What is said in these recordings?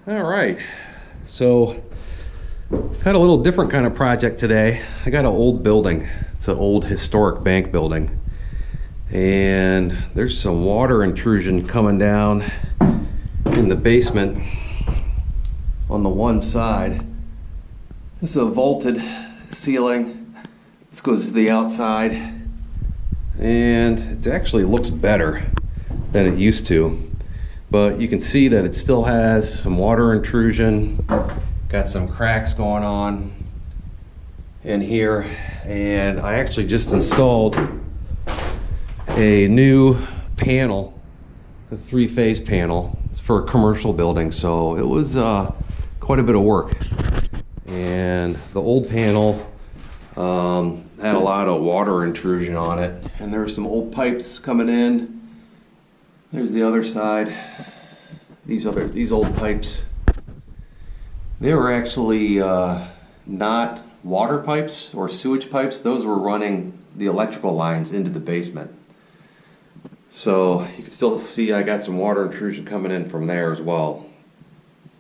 All right, so got a little different kind of project today. I got an old building. It's an old historic bank building, and there's some water intrusion coming down in the basement on the one side. This is a vaulted ceiling. This goes to the outside, and it actually looks better than it used to. But you can see that it still has some water intrusion, got some cracks going on in here, and I actually just installed a new panel, a three-phase panel. It's for a commercial building, so it was quite a bit of work. And the old panel had a lot of water intrusion on it, and there were some old pipes coming in. There's the other side. These old pipes. They were actually not water pipes or sewage pipes. Those were running the electrical lines into the basement. So you can still see I got some water intrusion coming in from there as well.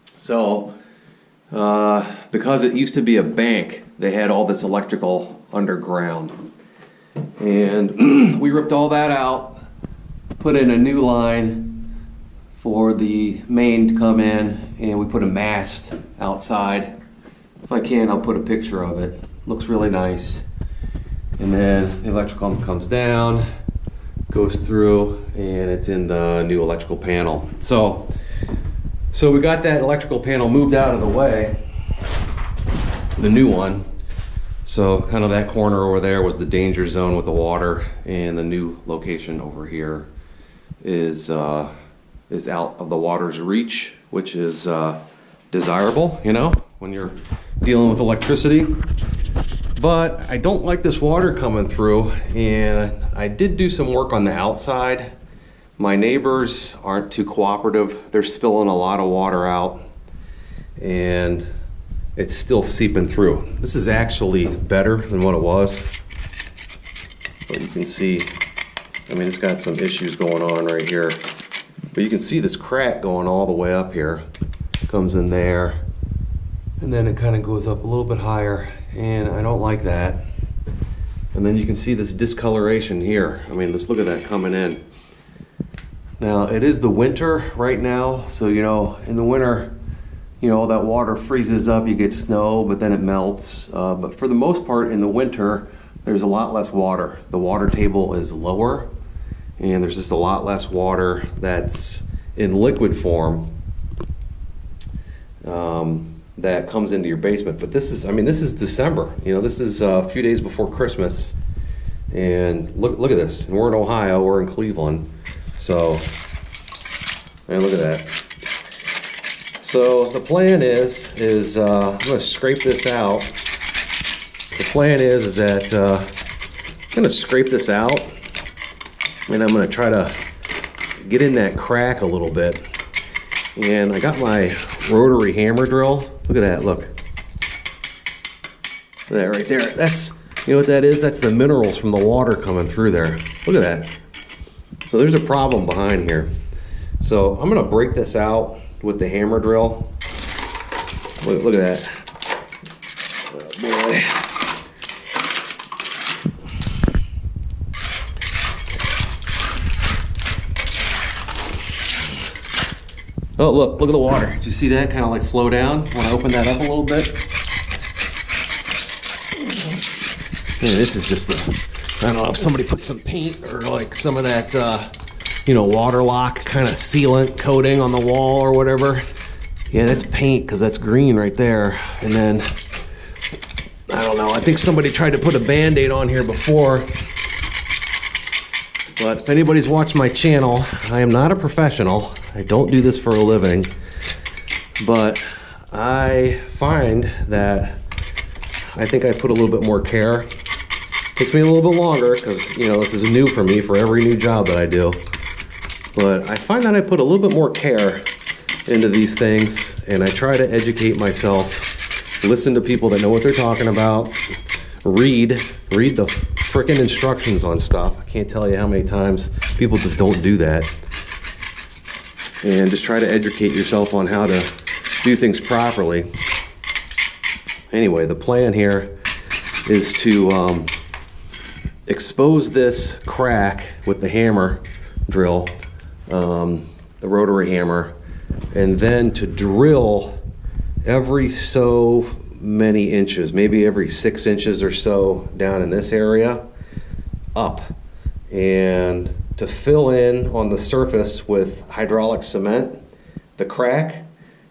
So because it used to be a bank, they had all this electrical underground. And we ripped all that out, put in a new line for the main to come in, and we put a mast outside. If I can, I'll put a picture of it. Looks really nice. And then the electrical comes down, goes through, and it's in the new electrical panel. So we got that electrical panel moved out of the way, the new one. So kind of that corner over there was the danger zone with the water, and the new location over here is out of the water's reach, which is desirable, you know, when you're dealing with electricity. But I don't like this water coming through, and I did do some work on the outside. My neighbors aren't too cooperative. They're spilling a lot of water out, and it's still seeping through. This is actually better than what it was. But you can see, I mean, it's got some issues going on right here. But you can see this crack going all the way up here. Comes in there, and then it kind of goes up a little bit higher, and I don't like that. And then you can see this discoloration here. I mean, just look at that coming in. Now, it is the winter right now, so you know, in the winter, you know, all that water freezes up, you get snow, but then it melts. But for the most part, in the winter, there's a lot less water. The water table is lower, and there's just a lot less water that's in liquid form that comes into your basement. But this is, I mean, this is December. You know, this is a few days before Christmas, and look at this. And we're in Ohio, we're in Cleveland, so, man, look at that. So the plan is I'm going to scrape this out. The plan is that I'm going to scrape this out, and I'm going to try to get in that crack a little bit. And I got my rotary hammer drill. Look at that, look. Look at that right there. That's, you know what that is? That's the minerals from the water coming through there. Look at that. So there's a problem behind here. So I'm going to break this out with the hammer drill. Look at that. Oh boy. Oh, look at the water. Did you see that kind of like flow down? Want to open that up a little bit? Man, this is just the, I don't know if somebody put some paint or like some of that, you know, water lock kind of sealant coating on the wall or whatever. Yeah, that's paint because that's green right there. And then, I don't know, I think somebody tried to put a Band-Aid on here before. But if anybody's watched my channel, I am not a professional. I don't do this for a living. But I find that I think I put a little bit more care. Takes me a little bit longer because, you know, this is new for me for every new job that I do. But I find that I put a little bit more care into these things, and I try to educate myself, listen to people that know what they're talking about, read the frickin' instructions on stuff. I can't tell you how many times people just don't do that. And just try to educate yourself on how to do things properly. Anyway, the plan here is to expose this crack with the hammer drill, the rotary hammer, and then to drill every so many inches, maybe every 6 inches or so down in this area, up, and to fill in on the surface with hydraulic cement, the crack,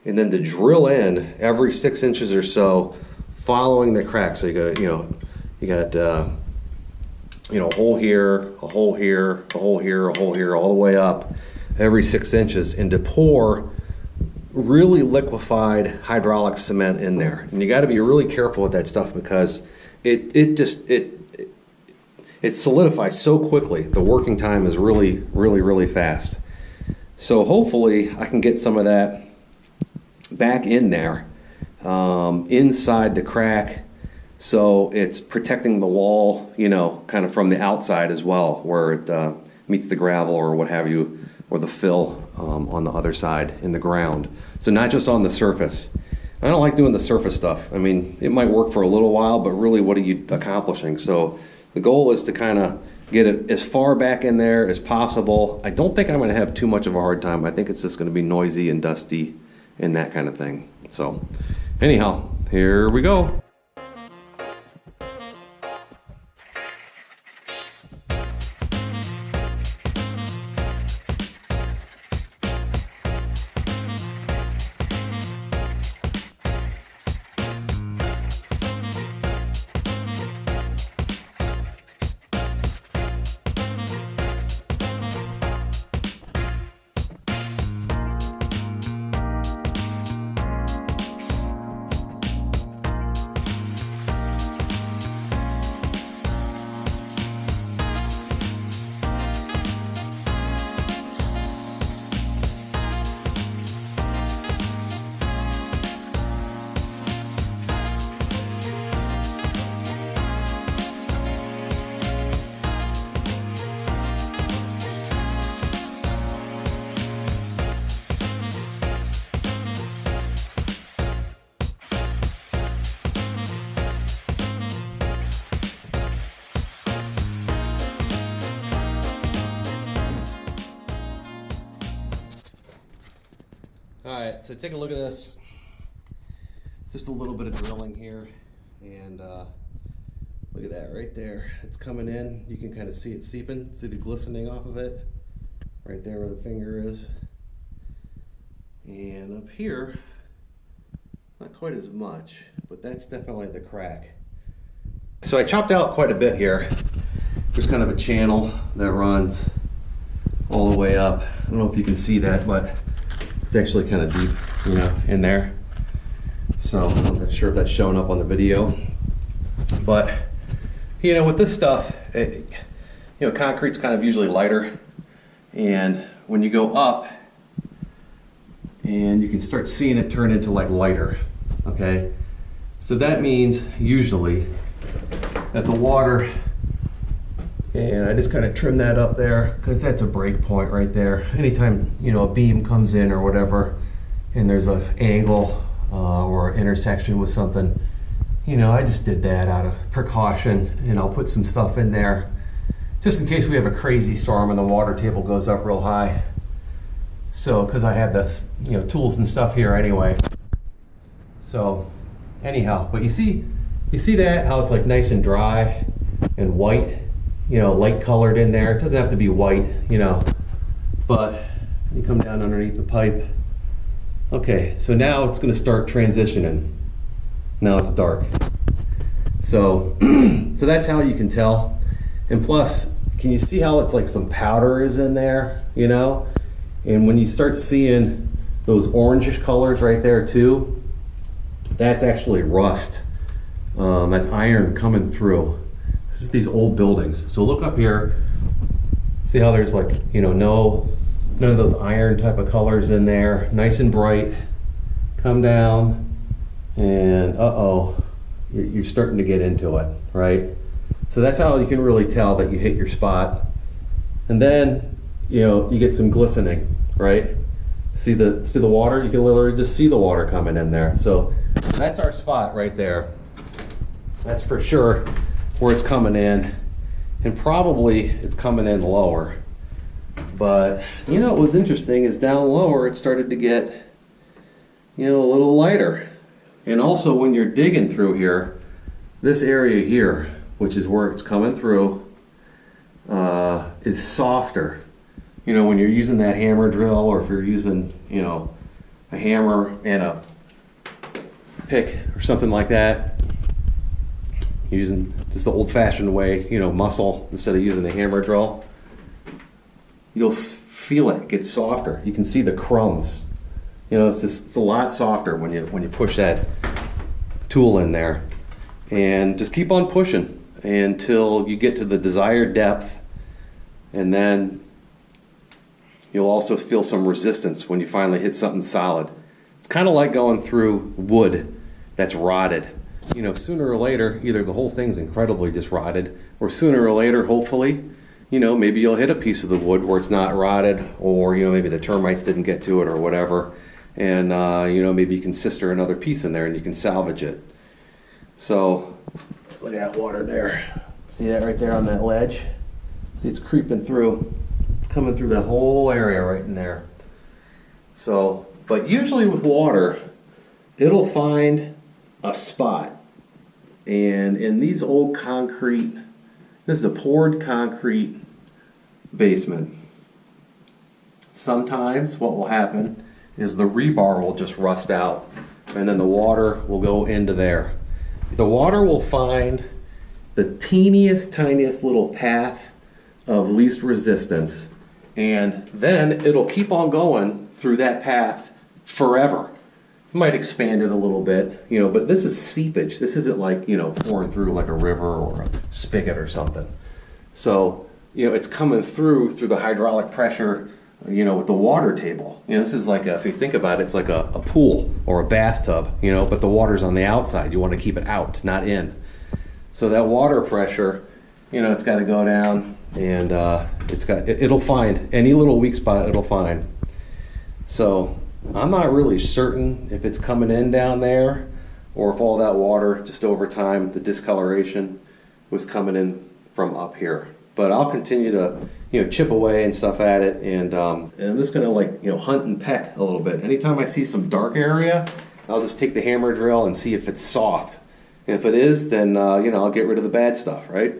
and then to drill in every 6 inches or so following the crack. So you got a hole here, a hole here, a hole here, a hole here, all the way up every 6 inches, and to pour really liquefied hydraulic cement in there. And you got to be really careful with that stuff because it solidifies so quickly. The working time is really fast. So hopefully I can get some of that back in there, inside the crack, so it's protecting the wall, kind of from the outside as well, where it meets the gravel or what have you, or the fill on the other side in the ground. So not just on the surface. I don't like doing the surface stuff. I mean, it might work for a little while, but really what are you accomplishing? So the goal is to kind of get it as far back in there as possible. I don't think I'm going to have too much of a hard time. I think it's just going to be noisy and dusty and that kind of thing. So anyhow, here we go. Alright, so take a look at this. Just a little bit of drilling here, and look at that right there. It's coming in. You can kind of see it seeping, see the glistening off of it, right there where the finger is. And up here, not quite as much, but that's definitely the crack. So I chopped out quite a bit here. There's kind of a channel that runs all the way up. I don't know if you can see that, but it's actually kind of deep, in there. So I'm not sure if that's showing up on the video. But, with this stuff, concrete's kind of usually lighter. And when you go up, and you can start seeing it turn into like lighter, okay? So that means usually that the water, and I just kind of trim that up there because that's a break point right there. Anytime, a beam comes in or whatever, and there's an angle or an intersection with something, I just did that out of precaution, and I'll put some stuff in there just in case we have a crazy storm and the water table goes up real high. So, because I have this, tools and stuff here anyway. So, anyhow, but you see that, how it's like nice and dry and white, light colored in there. It doesn't have to be white, but you come down underneath the pipe. Okay, so now it's going to start transitioning. Now it's dark. So, so that's how you can tell. And plus, can you see how it's like some powder is in there, And when you start seeing those orangish colors right there too, that's actually rust. That's iron coming through. It's just these old buildings. So look up here, see how there's like, none of those iron type of colors in there, nice and bright. Come down, and you're starting to get into it, right? So that's how you can really tell that you hit your spot. And then, you get some glistening, right? See the water? You can literally just see the water coming in there. So that's our spot right there. That's for sure where it's coming in. And probably it's coming in lower. But you know what was interesting is down lower it started to get, you know, a little lighter. And also when you're digging through here, this area here, which is where it's coming through, is softer. You know, when you're using that hammer drill, or if you're using, you know, a hammer and a pick or something like that, using just the old-fashioned way, you know, muscle instead of using the hammer drill, you'll feel it get softer. You can see the crumbs. You know, it's a lot softer when you push that tool in there. And just keep on pushing until you get to the desired depth, and then you'll also feel some resistance when you finally hit something solid. It's kind of like going through wood that's rotted. You know, sooner or later, either the whole thing's incredibly just rotted, or sooner or later, hopefully, you know, maybe you'll hit a piece of the wood where it's not rotted, or, you know, maybe the termites didn't get to it or whatever, and, you know, maybe you can sister another piece in there and you can salvage it. So, look at that water there. See that right there on that ledge? See, it's creeping through. It's coming through that whole area right in there. So, but usually with water, it'll find a spot. And in these old concrete, this is a poured concrete basement. Sometimes what will happen is the rebar will just rust out, and then the water will go into there. The water will find the teeniest, tiniest little path of least resistance, and then it'll keep on going through that path forever. You might expand it a little bit, you know, but this is seepage. This isn't like, you know, pouring through like a river or a spigot or something. So, you know, it's coming through the hydraulic pressure, you know, with the water table. You know, this is like, if you think about it, it's like a pool or a bathtub, you know, but the water's on the outside. You want to keep it out, not in. So that water pressure, you know, it's got to go down, and it'll find any little weak spot, it'll find. So I'm not really certain if it's coming in down there, or if all that water, just over time, the discoloration was coming in from up here. But I'll continue to, you know, chip away and stuff at it, and I'm just gonna, like, you know, hunt and peck a little bit. Anytime I see some dark area, I'll just take the hammer drill and see if it's soft. And if it is, then you know, I'll get rid of the bad stuff, right?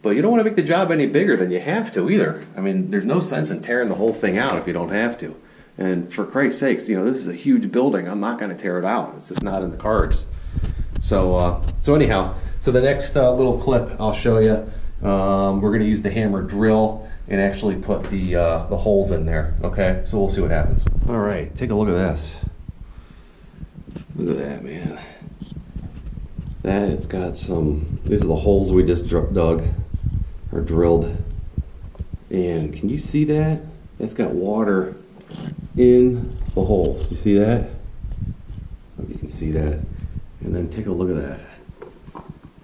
But you don't want to make the job any bigger than you have to either. I mean, there's no sense in tearing the whole thing out if you don't have to. And for Christ's sakes, you know, this is a huge building. I'm not going to tear it out. It's just not in the cards. So anyhow, so the next little clip I'll show you, we're going to use the hammer drill and actually put the holes in there. Okay, so we'll see what happens. All right, take a look at this. Look at that, man. That's got some. These are the holes we just dug or drilled. And can you see that? That's got water in the holes. You see that? I hope you can see that. And then take a look at that.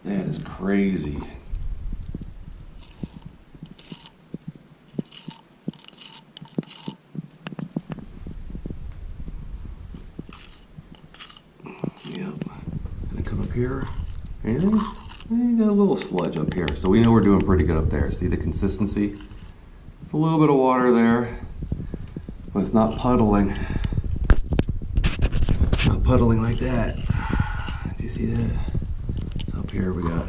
That is crazy. Yep. And come up here. And got a little sludge up here. So we know we're doing pretty good up there. See the consistency? It's a little bit of water there, but it's not puddling. Not puddling like that. Do you see that? So up here we got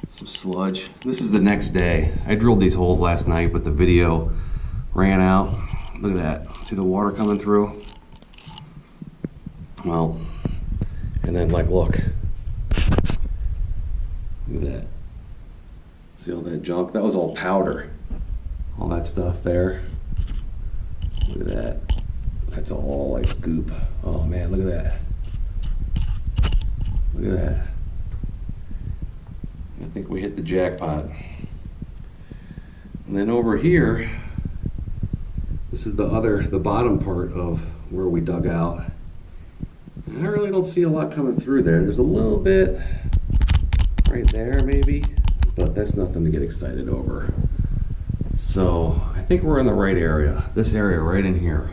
some sludge. This is the next day. I drilled these holes last night, but the video ran out. Look at that. See the water coming through? Well, and then like look. Look at that. See all that junk? That was all powder. All that stuff there. Look at that. That's all like goop. Oh man, look at that. Look at that. I think we hit the jackpot. And then over here, this is the bottom part of where we dug out. And I really don't see a lot coming through there. There's a little bit right there maybe, but that's nothing to get excited over. So I think we're in the right area. This area right in here.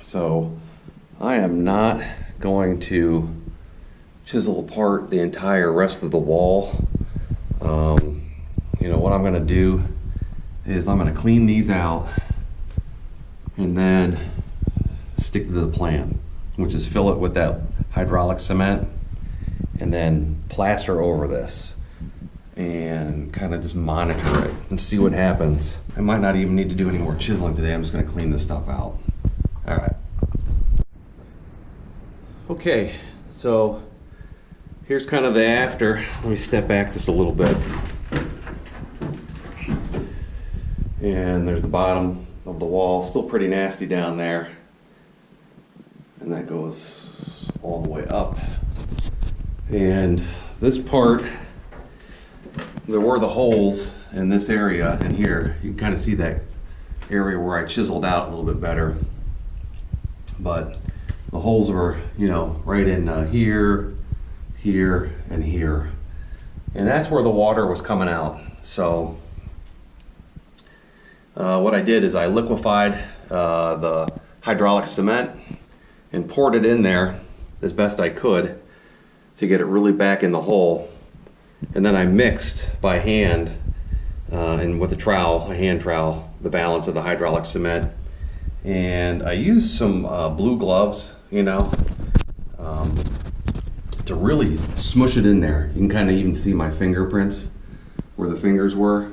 So I am not going to chisel apart the entire rest of the wall. You know, what I'm gonna do is I'm gonna clean these out and then stick to the plan, which is fill it with that hydraulic cement and then plaster over this and kind of just monitor it and see what happens. I might not even need to do any more chiseling today. I'm just gonna clean this stuff out. All right. Okay, so here's kind of the after. Let me step back just a little bit. And there's the bottom of the wall, still pretty nasty down there. And that goes all the way up. And this part, there were the holes in this area and here. You can kind of see that area where I chiseled out a little bit better. But the holes were, you know, right in here, here, and here. And that's where the water was coming out. So what I did is I liquefied the hydraulic cement and poured it in there as best I could to get it really back in the hole. And then I mixed by hand and with a trowel, a hand trowel, the balance of the hydraulic cement. And I used some blue gloves, you know, to really smush it in there. You can kind of even see my fingerprints where the fingers were.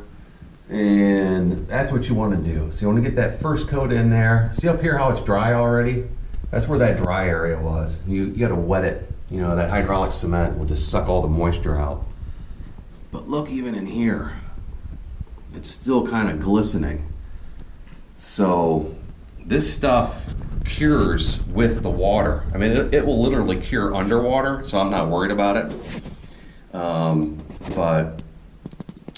And that's what you want to do. So you want to get that first coat in there. See up here how it's dry already? That's where that dry area was. You got to wet it. You know, that hydraulic cement will just suck all the moisture out. But look, even in here, it's still kind of glistening. So this stuff cures with the water. I mean, it will literally cure underwater, so I'm not worried about it. But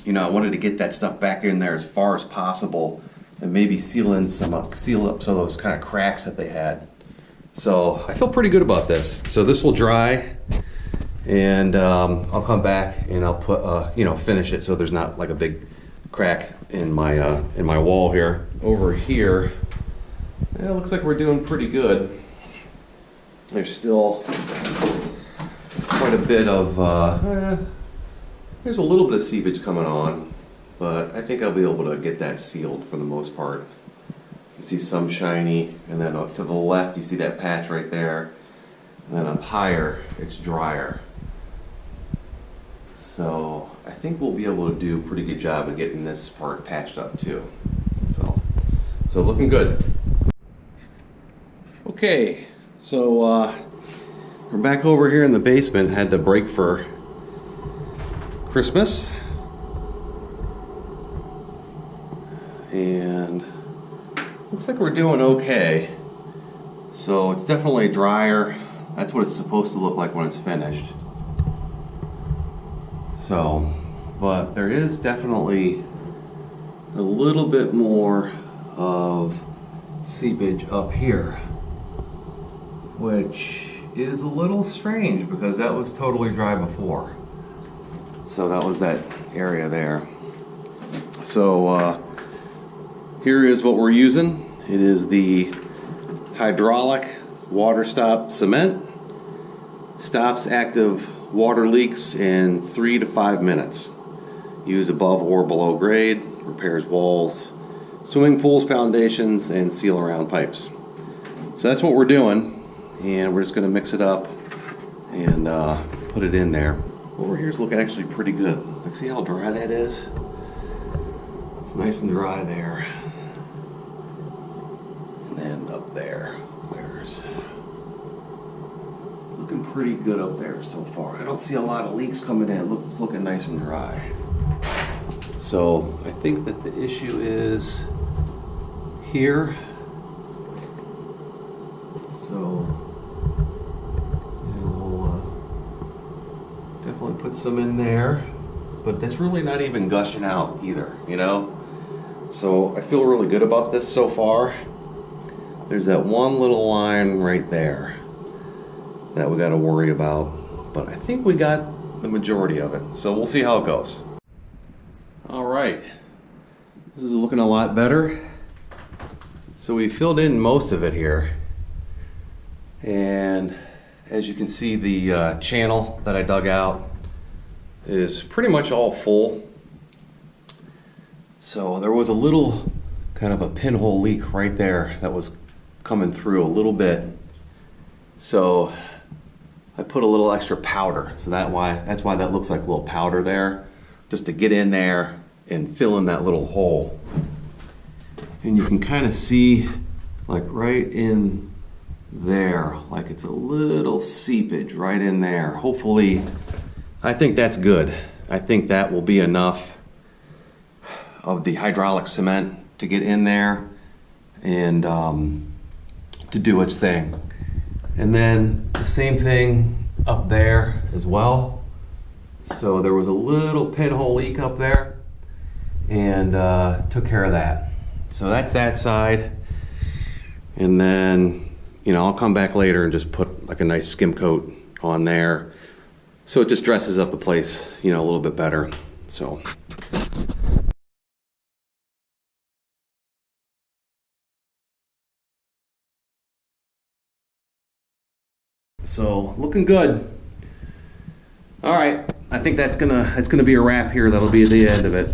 you know, I wanted to get that stuff back in there as far as possible and maybe seal up some of those kind of cracks that they had. So I feel pretty good about this. So this will dry, and I'll come back and I'll put, you know, finish it so there's not like a big crack in my wall here. Over here, it looks like we're doing pretty good. There's still quite a bit of there's a little bit of seepage coming on, but I think I'll be able to get that sealed for the most part. You see some shiny, and then up to the left you see that patch right there, and then up higher it's drier. So I think we'll be able to do a pretty good job of getting this part patched up too. So looking good. Okay, so we're back over here in the basement. Had to break for Christmas, and looks like we're doing okay. So it's definitely drier. That's what it's supposed to look like when it's finished. So, but there is definitely a little bit more of seepage up here, which is a little strange because that was totally dry before. So that was that area there. So here is what we're using. It is the hydraulic water stop cement. Stops active water leaks in 3 to 5 minutes. Used above or below grade. Repairs walls, swimming pools, foundations, and seal around pipes. So that's what we're doing, and we're just going to mix it up and put it in there. Over here is looking actually pretty good. Like, see how dry that is? It's nice and dry there. And then up there, it's looking pretty good up there so far. I don't see a lot of leaks coming in. Look, it's looking nice and dry. So I think that the issue is here. So definitely put some in there, but that's really not even gushing out either, you know? So I feel really good about this so far. There's that one little line right there that we got to worry about, but I think we got the majority of it. So we'll see how it goes. All right, this is looking a lot better. So we filled in most of it here, And as you can see, the channel that I dug out is pretty much all full. So there was a little kind of a pinhole leak right there that was coming through a little bit. So I put a little extra powder. So that's why that looks like a little powder there, just to get in there and fill in that little hole. And you can kind of see like right in there, like it's a little seepage right in there. Hopefully, I think that's good. I think that will be enough of the hydraulic cement to get in there and to do its thing. And then the same thing up there as well. So there was a little pinhole leak up there, and took care of that. So that's that side. And then, you know, I'll come back later and just put like a nice skim coat on there, so it just dresses up the place, you know, a little bit better. So looking good. All right, I think that's gonna be a wrap here. That'll be the end of it.